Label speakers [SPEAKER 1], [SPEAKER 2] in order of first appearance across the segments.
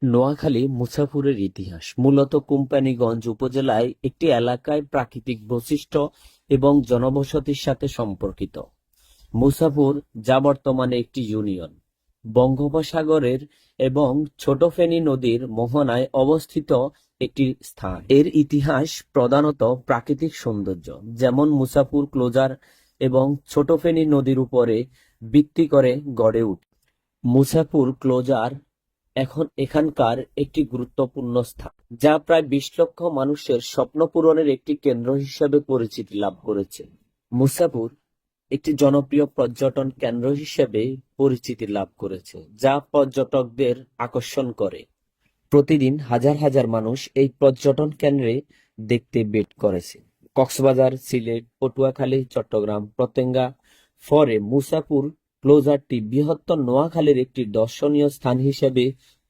[SPEAKER 1] নোয়াখালী মুছাপুরের ইতিহাস মূলত কোম্পানীগঞ্জ উপজেলায় একটি এলাকায় প্রাকৃতিক বৈশিষ্ট্য এবং জনবসতির সাথে সম্পর্কিত। মুছাপুর, যা বর্তমানে একটি ইউনিয়ন, বঙ্গোপসাগরের এবং ছোট ফেনী নদীর মোহনায় অবস্থিত একটি স্থান। এর ইতিহাস প্রধানত প্রাকৃতিক সৌন্দর্য, যেমন মুছাপুর ক্লোজার এবং ছোট ফেনী নদীর উপরে ভিত্তি করে গড়ে ওঠে। মুছাপুর ক্লোজার এখন এখানকার একটি গুরুত্বপূর্ণ স্থান, যা প্রায় ২০ লক্ষ মানুষের স্বপ্ন পূরণের একটি কেন্দ্র হিসেবে পরিচিতি লাভ করেছে। মুছাপুর একটি জনপ্রিয় পর্যটন কেন্দ্র হিসেবে পরিচিতি লাভ করেছে, যা পর্যটকদের আকর্ষণ করে। প্রতিদিন হাজার হাজার মানুষ এই পর্যটন কেন্দ্রে দেখতে ভিড় করেছে। কক্সবাজার, সিলেট, পটুয়াখালী, চট্টগ্রাম, পতেঙ্গা ফরে মুছাপুর ক্লোজারটি বৃহত্তর নোয়াখালীর একটি দর্শনীয় স্থান হিসেবে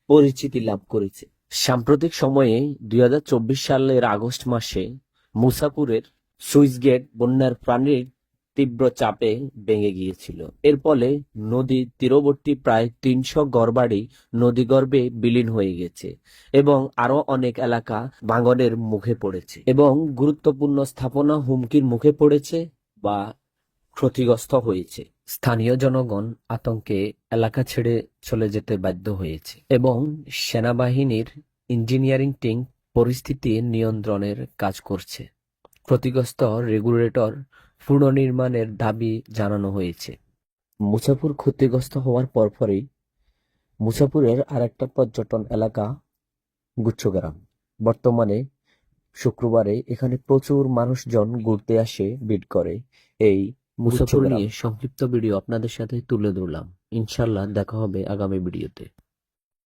[SPEAKER 1] পরিচিতি লাভ করেছে। সাম্প্রতিক সময়ে ২০২৪ সালের আগস্ট মাসে মুছাপুরের সুইচ গেট বন্যার পানির তীব্র চাপে ভেঙে গিয়েছিল। এর ফলে নদী তীরবর্তী প্রায় ৩০০ ঘরবাড়ি নদীগর্ভে বিলীন হয়ে গেছে এবং আরো অনেক এলাকা ভাঙনের মুখে পড়েছে এবং গুরুত্বপূর্ণ স্থাপনা হুমকির মুখে পড়েছে বা ক্ষতিগ্রস্ত হয়েছে। স্থানীয় জনগণ আতঙ্কে এলাকা ছেড়ে চলে যেতে বাধ্য হয়েছে এবং সেনাবাহিনীর ইঞ্জিনিয়ারিং টিম পরিস্থিতি নিয়ন্ত্রণের কাজ করছে। ক্ষতিগ্রস্ত রেগুলেটর পুনর্নির্মাণের দাবি জানানো হয়েছে। মুছাপুর ক্ষতিগ্রস্ত হওয়ার পরপরই মুছাপুরের আরেকটা পর্যটন এলাকা গুচ্ছগ্রাম। বর্তমানে শুক্রবারে এখানে প্রচুর মানুষজন ঘুরতে আসে, ভিড় করে। এই মুছাপুর নিয়ে সংক্ষিপ্ত ভিডিও আপনাদের সাথে তুলে ধরলাম। ইনশাল্লাহ দেখা হবে আগামী ভিডিওতে।